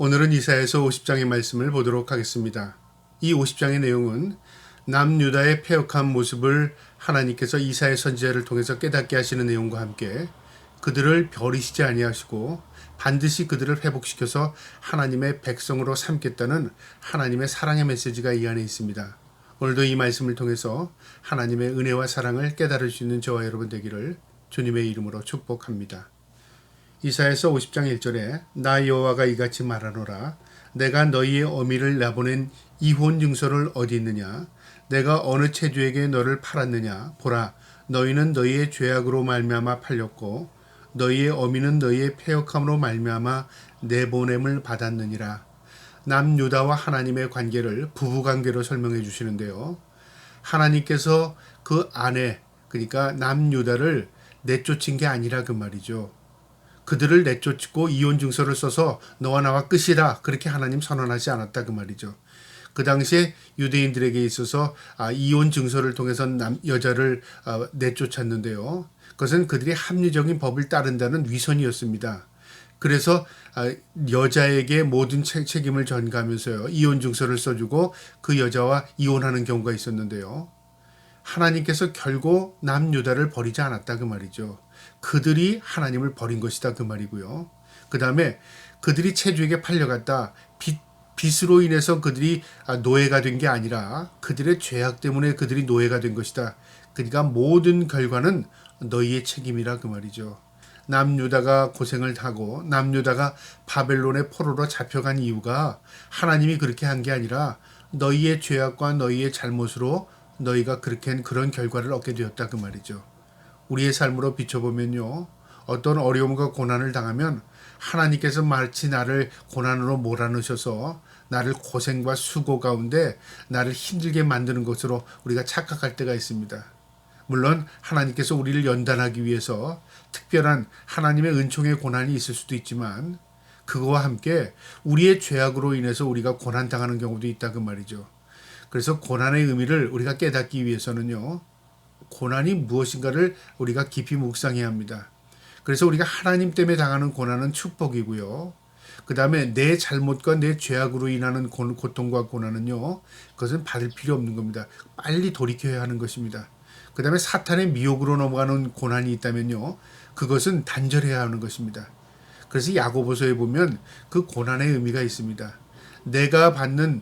오늘은 이사야서 50장의 말씀을 보도록 하겠습니다. 이 50장의 내용은 남유다의 패역한 모습을 하나님께서 이사야 선지자를 통해서 깨닫게 하시는 내용과 함께 그들을 버리시지 아니하시고 반드시 그들을 회복시켜서 하나님의 백성으로 삼겠다는 하나님의 사랑의 메시지가 이 안에 있습니다. 오늘도 이 말씀을 통해서 하나님의 은혜와 사랑을 깨달을 수 있는 저와 여러분 되기를 주님의 이름으로 축복합니다. 이사야서 50장 1절에 나 여호와가 이같이 말하노라. 내가 너희의 어미를 내보낸 이혼 증서를 어디 있느냐? 내가 어느 체주에게 너를 팔았느냐? 보라, 너희는 너희의 죄악으로 말미암아 팔렸고 너희의 어미는 너희의 패역함으로 말미암아 내보냄을 받았느니라. 남유다와 하나님의 관계를 부부관계로 설명해 주시는데요. 하나님께서 그 아내, 그러니까 남유다를 내쫓은 게 아니라 그 말이죠. 그들을 내쫓고 이혼 증서를 써서 너와 나와 끝이다, 그렇게 하나님 선언하지 않았다 그 말이죠. 그 당시에 유대인들에게 있어서 이혼 증서를 통해서 여자를 내쫓았는데요. 그것은 그들이 합리적인 법을 따른다는 위선이었습니다. 그래서 여자에게 모든 책임을 전가하면서요, 이혼 증서를 써주고 그 여자와 이혼하는 경우가 있었는데요. 하나님께서 결국 남유다를 버리지 않았다 그 말이죠. 그들이 하나님을 버린 것이다 그 말이고요. 그 다음에 그들이 체주에게 팔려갔다. 빚으로 인해서 그들이 노예가 된 게 아니라 그들의 죄악 때문에 그들이 노예가 된 것이다. 그러니까 모든 결과는 너희의 책임이라 그 말이죠. 남유다가 고생을 하고 남유다가 바벨론의 포로로 잡혀간 이유가 하나님이 그렇게 한 게 아니라 너희의 죄악과 너희의 잘못으로 너희가 그렇게 그런 결과를 얻게 되었다 그 말이죠. 우리의 삶으로 비춰보면요, 어떤 어려움과 고난을 당하면 하나님께서 마치 나를 고난으로 몰아넣으셔서 나를 고생과 수고 가운데 나를 힘들게 만드는 것으로 우리가 착각할 때가 있습니다. 물론 하나님께서 우리를 연단하기 위해서 특별한 하나님의 은총의 고난이 있을 수도 있지만 그거와 함께 우리의 죄악으로 인해서 우리가 고난당하는 경우도 있다 그 말이죠. 그래서 고난의 의미를 우리가 깨닫기 위해서는요, 고난이 무엇인가를 우리가 깊이 묵상해야 합니다. 그래서 우리가 하나님 때문에 당하는 고난은 축복이고요. 그 다음에 내 잘못과 내 죄악으로 인하는 고통과 고난은요, 그것은 받을 필요 없는 겁니다. 빨리 돌이켜야 하는 것입니다. 그 다음에 사탄의 미혹으로 넘어가는 고난이 있다면요, 그것은 단절해야 하는 것입니다. 그래서 야고보서에 보면 그 고난의 의미가 있습니다. 내가 받는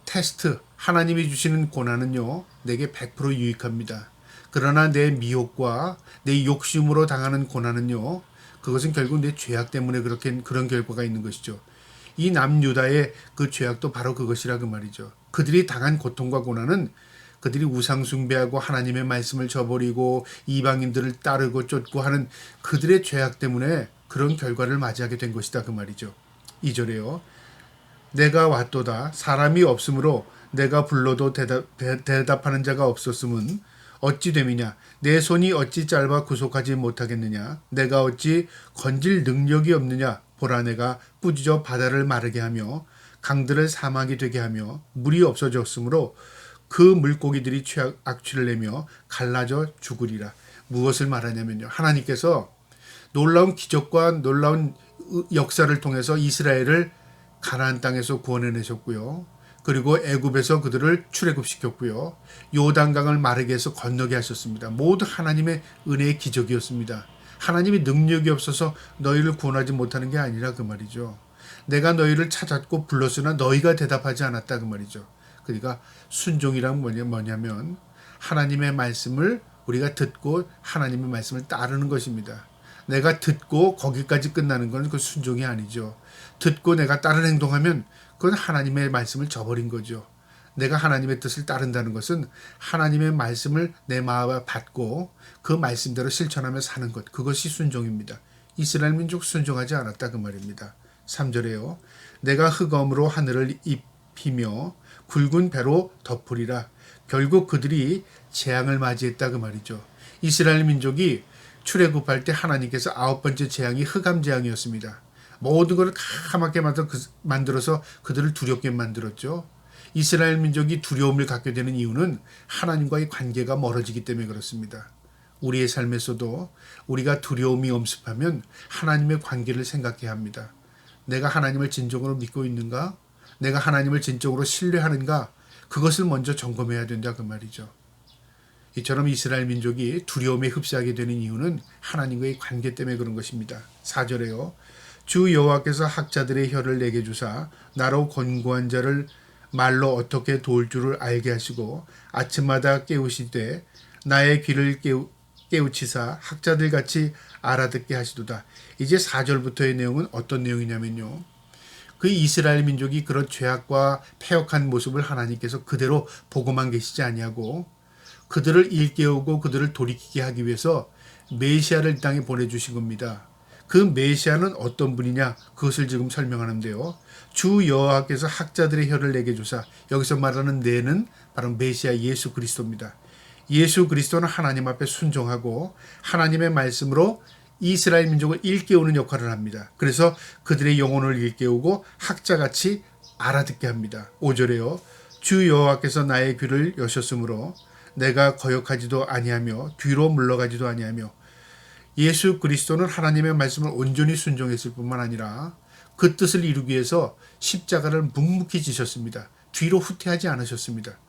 테스트, 하나님이 주시는 고난은요, 내게 100% 유익합니다. 그러나 내 미혹과 내 욕심으로 당하는 고난은요, 그것은 결국 내 죄악 때문에 그런 결과가 있는 것이죠. 이 남유다의 그 죄악도 바로 그것이라 그 말이죠. 그들이 당한 고통과 고난은 그들이 우상숭배하고 하나님의 말씀을 저버리고 이방인들을 따르고 쫓고 하는 그들의 죄악 때문에 그런 결과를 맞이하게 된 것이다 그 말이죠. 2절에요. 내가 왔도다. 사람이 없으므로 내가 불러도 대답하는 자가 없었음은 어찌 됨이냐? 내 손이 어찌 짧아 구속하지 못하겠느냐? 내가 어찌 건질 능력이 없느냐? 보라, 내가 꾸짖어 바다를 마르게 하며 강들을 사막이 되게 하며 물이 없어졌으므로 그 물고기들이 악취를 내며 갈라져 죽으리라. 무엇을 말하냐면요, 하나님께서 놀라운 기적과 놀라운 역사를 통해서 이스라엘을 가나안 땅에서 구원해내셨고요. 그리고 애굽에서 그들을 출애굽시켰고요. 요단강을 마르게 해서 건너게 하셨습니다. 모두 하나님의 은혜의 기적이었습니다. 하나님이 능력이 없어서 너희를 구원하지 못하는 게 아니라 그 말이죠. 내가 너희를 찾았고 불렀으나 너희가 대답하지 않았다 그 말이죠. 그러니까 순종이란 뭐냐면 하나님의 말씀을 우리가 듣고 하나님의 말씀을 따르는 것입니다. 내가 듣고 거기까지 끝나는 건 그 순종이 아니죠. 듣고 내가 다른 행동하면 그건 하나님의 말씀을 저버린 거죠. 내가 하나님의 뜻을 따른다는 것은 하나님의 말씀을 내 마음에 받고 그 말씀대로 실천하며 사는 것, 그것이 순종입니다. 이스라엘 민족 순종하지 않았다 그 말입니다. 3절에요. 내가 흑암으로 하늘을 입히며 굵은 배로 덮으리라. 결국 그들이 재앙을 맞이했다 그 말이죠. 이스라엘 민족이 출애굽할 때 하나님께서 9번째 재앙이 흑암 재앙이었습니다. 모든 것을 까맣게 만들어서 그들을 두렵게 만들었죠. 이스라엘 민족이 두려움을 갖게 되는 이유는 하나님과의 관계가 멀어지기 때문에 그렇습니다. 우리의 삶에서도 우리가 두려움이 엄습하면 하나님의 관계를 생각해야 합니다. 내가 하나님을 진정으로 믿고 있는가? 내가 하나님을 진정으로 신뢰하는가? 그것을 먼저 점검해야 된다 그 말이죠. 이처럼 이스라엘 민족이 두려움에 흡사하게 되는 이유는 하나님과의 관계 때문에 그런 것입니다. 4절에요. 주 여호와께서 학자들의 혀를 내게 주사 나로 권고한 자를 말로 어떻게 도울 줄을 알게 하시고 아침마다 깨우시되 나의 귀를 깨우치사 학자들 같이 알아듣게 하시도다. 이제 4절부터의 내용은 어떤 내용이냐면요. 그 이스라엘 민족이 그런 죄악과 패역한 모습을 하나님께서 그대로 보고만 계시지 아니하고 그들을 일깨우고 그들을 돌이키게 하기 위해서 메시아를 이 땅에 보내주신 겁니다. 그 메시아는 어떤 분이냐? 그것을 지금 설명하는데요. 주 여호와께서 학자들의 혀를 내게 주사, 여기서 말하는 내는 바로 메시아 예수 그리스도입니다. 예수 그리스도는 하나님 앞에 순종하고 하나님의 말씀으로 이스라엘 민족을 일깨우는 역할을 합니다. 그래서 그들의 영혼을 일깨우고 학자같이 알아듣게 합니다. 5절에요. 주 여호와께서 나의 귀를 여셨으므로 내가 거역하지도 아니하며 뒤로 물러가지도 아니하며. 예수 그리스도는 하나님의 말씀을 온전히 순종했을 뿐만 아니라 그 뜻을 이루기 위해서 십자가를 묵묵히 지셨습니다. 뒤로 후퇴하지 않으셨습니다.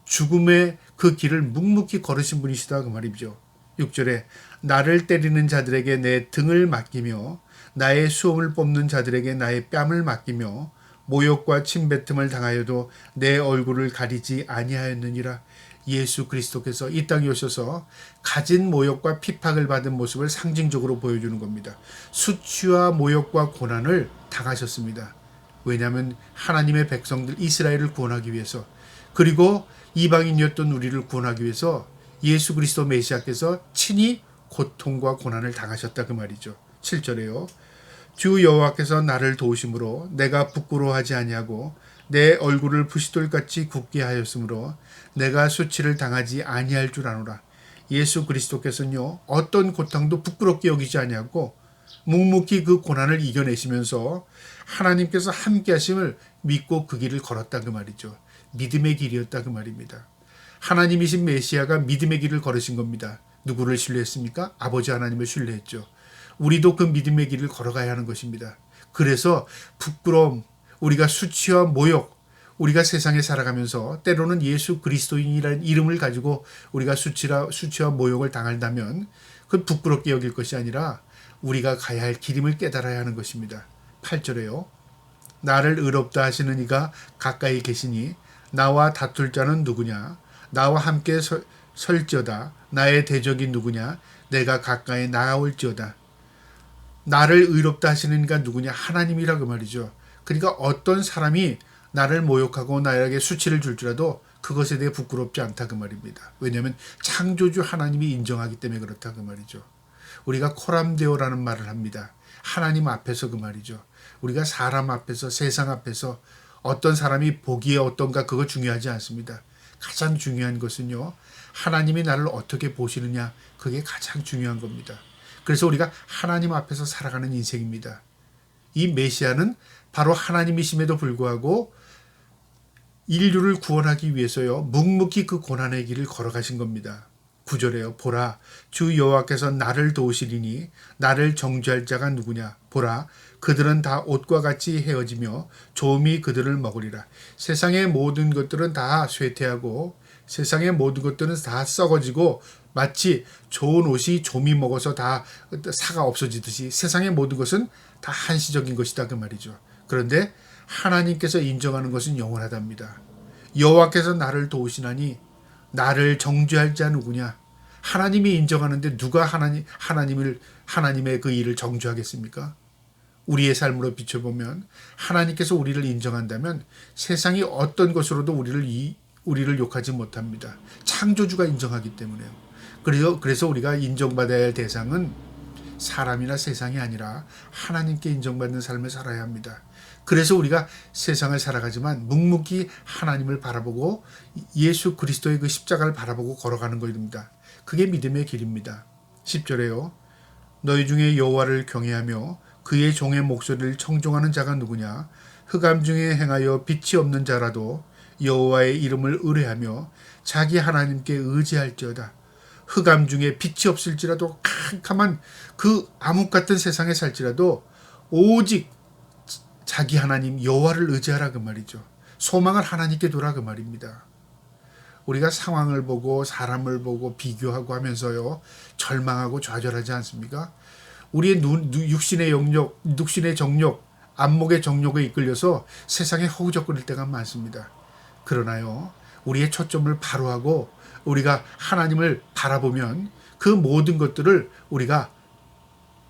죽음의 그 길을 묵묵히 걸으신 분이시다 그 말이죠. 6절에 나를 때리는 자들에게 내 등을 맡기며 나의 수염을 뽑는 자들에게 나의 뺨을 맡기며 모욕과 침뱉음을 당하여도 내 얼굴을 가리지 아니하였느니라. 예수 그리스도께서 이 땅에 오셔서 가진 모욕과 핍박을 받은 모습을 상징적으로 보여주는 겁니다. 수치와 모욕과 고난을 당하셨습니다. 왜냐하면 하나님의 백성들 이스라엘을 구원하기 위해서, 그리고 이방인이었던 우리를 구원하기 위해서 예수 그리스도 메시아께서 친히 고통과 고난을 당하셨다 그 말이죠. 7절에요. 주 여호와께서 나를 도우심으로 내가 부끄러워하지 아니하고 내 얼굴을 부싯돌같이 굳게 하였으므로 내가 수치를 당하지 아니할 줄 아노라. 예수 그리스도께서는요, 어떤 고통도 부끄럽게 여기지 아니하고 묵묵히 그 고난을 이겨내시면서 하나님께서 함께 하심을 믿고 그 길을 걸었다 그 말이죠. 믿음의 길이었다 그 말입니다. 하나님이신 메시아가 믿음의 길을 걸으신 겁니다. 누구를 신뢰했습니까? 아버지 하나님을 신뢰했죠. 우리도 그 믿음의 길을 걸어가야 하는 것입니다. 그래서 부끄러움, 우리가 수치와 모욕, 우리가 세상에 살아가면서 때로는 예수 그리스도인이라는 이름을 가지고 우리가 수치와 모욕을 당한다면 그건 부끄럽게 여길 것이 아니라 우리가 가야 할 길임을 깨달아야 하는 것입니다. 8절에요. 나를 의롭다 하시는 이가 가까이 계시니 나와 다툴 자는 누구냐? 나와 함께 설지어다. 나의 대적이 누구냐? 내가 가까이 나아올지어다. 나를 의롭다 하시는 이가 누구냐? 하나님이라 그 말이죠. 그러니까 어떤 사람이 나를 모욕하고 나에게 수치를 줄지라도 그것에 대해 부끄럽지 않다 그 말입니다. 왜냐하면 창조주 하나님이 인정하기 때문에 그렇다 그 말이죠. 우리가 코람데오라는 말을 합니다. 하나님 앞에서 그 말이죠. 우리가 사람 앞에서, 세상 앞에서 어떤 사람이 보기에 어떤가 그거 중요하지 않습니다. 가장 중요한 것은요, 하나님이 나를 어떻게 보시느냐, 그게 가장 중요한 겁니다. 그래서 우리가 하나님 앞에서 살아가는 인생입니다. 이 메시아는 바로 하나님이심에도 불구하고 인류를 구원하기 위해서요, 묵묵히 그 고난의 길을 걸어가신 겁니다. 9절에요. 보라, 주 여호와께서 나를 도우시리니 나를 정죄할 자가 누구냐? 보라, 그들은 다 옷과 같이 헤어지며 조음이 그들을 먹으리라. 세상의 모든 것들은 다 쇠퇴하고 세상의 모든 것들은 다 썩어지고 마치 좋은 옷이 조미 먹어서 다 사가 없어지듯이 세상의 모든 것은 다 한시적인 것이다 그 말이죠. 그런데 하나님께서 인정하는 것은 영원하답니다. 여호와께서 나를 도우시나니 나를 정죄할 자 누구냐? 하나님이 인정하는데 누가 하나님의 그 일을 정죄하겠습니까? 우리의 삶으로 비춰보면 하나님께서 우리를 인정한다면 세상이 어떤 것으로도 우리를 욕하지 못합니다. 창조주가 인정하기 때문에요. 그래서 우리가 인정받아야 할 대상은 사람이나 세상이 아니라 하나님께 인정받는 삶을 살아야 합니다. 그래서 우리가 세상을 살아가지만 묵묵히 하나님을 바라보고 예수 그리스도의 그 십자가를 바라보고 걸어가는 것입니다. 그게 믿음의 길입니다. 10절에요. 너희 중에 여호와를 경외하며 그의 종의 목소리를 청종하는 자가 누구냐? 흑암 중에 행하여 빛이 없는 자라도 여호와의 이름을 의뢰하며 자기 하나님께 의지할지어다. 흑암 중에 빛이 없을지라도 캄캄한 그 암흑 같은 세상에 살지라도 오직 자기 하나님 여호와를 의지하라 그 말이죠. 소망을 하나님께 두라 그 말입니다. 우리가 상황을 보고 사람을 보고 비교하고 하면서요 절망하고 좌절하지 않습니까? 우리의 육신의 영역, 육신의 정욕, 안목의 정욕에 이끌려서 세상에 허우적거릴 때가 많습니다. 그러나요 우리의 초점을 바로 하고 우리가 하나님을 바라보면 그 모든 것들을 우리가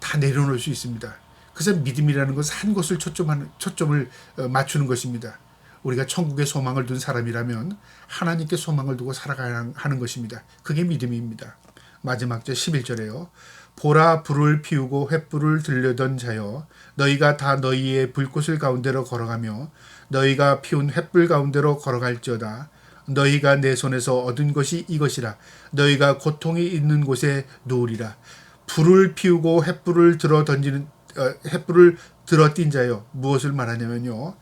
다 내려놓을 수 있습니다. 그래서 믿음이라는 것은 한 곳을 초점을 맞추는 것입니다. 우리가 천국에 소망을 둔 사람이라면 하나님께 소망을 두고 살아가야 하는 것입니다. 그게 믿음입니다. 마지막 절 11절에요. 보라 불을 피우고 횃불을 들려던 자여 너희가 다 너희의 불꽃을 가운데로 걸어가며 너희가 피운 횃불 가운데로 걸어갈지어다. 너희가 내 손에서 얻은 것이 이것이라. 너희가 고통이 있는 곳에 누우리라. 불을 피우고 횃불을 들어 띈 자여 무엇을 말하냐면요.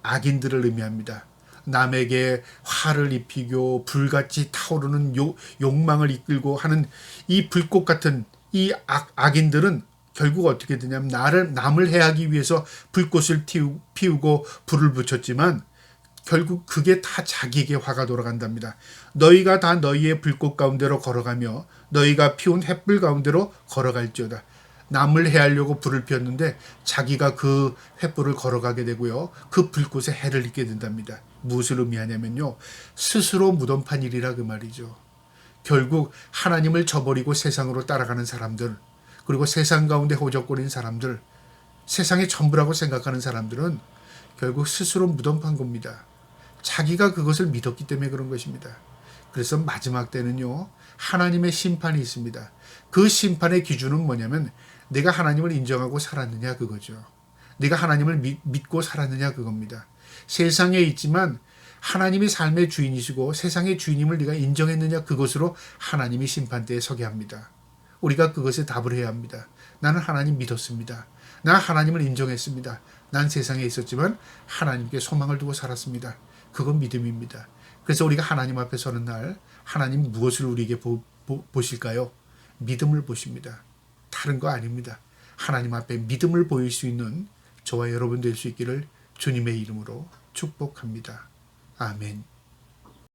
악인들을 의미합니다. 남에게 화를 입히고 불같이 타오르는 욕망을 이끌고 하는 이 불꽃 같은 이 악인들은 결국 어떻게 되냐면 남을 해하기 위해서 불꽃을 피우고 불을 붙였지만 결국 그게 다 자기에게 화가 돌아간답니다. 너희가 다 너희의 불꽃 가운데로 걸어가며 너희가 피운 횃불 가운데로 걸어갈지어다. 남을 해하려고 불을 피웠는데 자기가 그 횃불을 걸어가게 되고요. 그 불꽃에 해를 입게 된답니다. 무엇을 의미하냐면요. 스스로 무덤판 일이라 그 말이죠. 결국 하나님을 저버리고 세상으로 따라가는 사람들, 그리고 세상 가운데 호적거리는 사람들, 세상의 전부라고 생각하는 사람들은 결국 스스로 무덤판 겁니다. 자기가 그것을 믿었기 때문에 그런 것입니다. 그래서 마지막 때는요. 하나님의 심판이 있습니다. 그 심판의 기준은 뭐냐면 내가 하나님을 인정하고 살았느냐 그거죠. 네가 하나님을 믿고 살았느냐 그겁니다. 세상에 있지만 하나님이 삶의 주인이시고 세상의 주인임을 네가 인정했느냐 그것으로 하나님이 심판대에 서게 합니다. 우리가 그것에 답을 해야 합니다. 나는 하나님 믿었습니다. 나 하나님을 인정했습니다. 난 세상에 있었지만 하나님께 소망을 두고 살았습니다. 그건 믿음입니다. 그래서 우리가 하나님 앞에 서는 날 하나님 무엇을 우리에게 보실까요? 믿음을 보십니다. 다른 거 아닙니다. 하나님 앞에 믿음을 보일 수 있는 저와 여러분 될 수 있기를 주님의 이름으로 축복합니다. 아멘.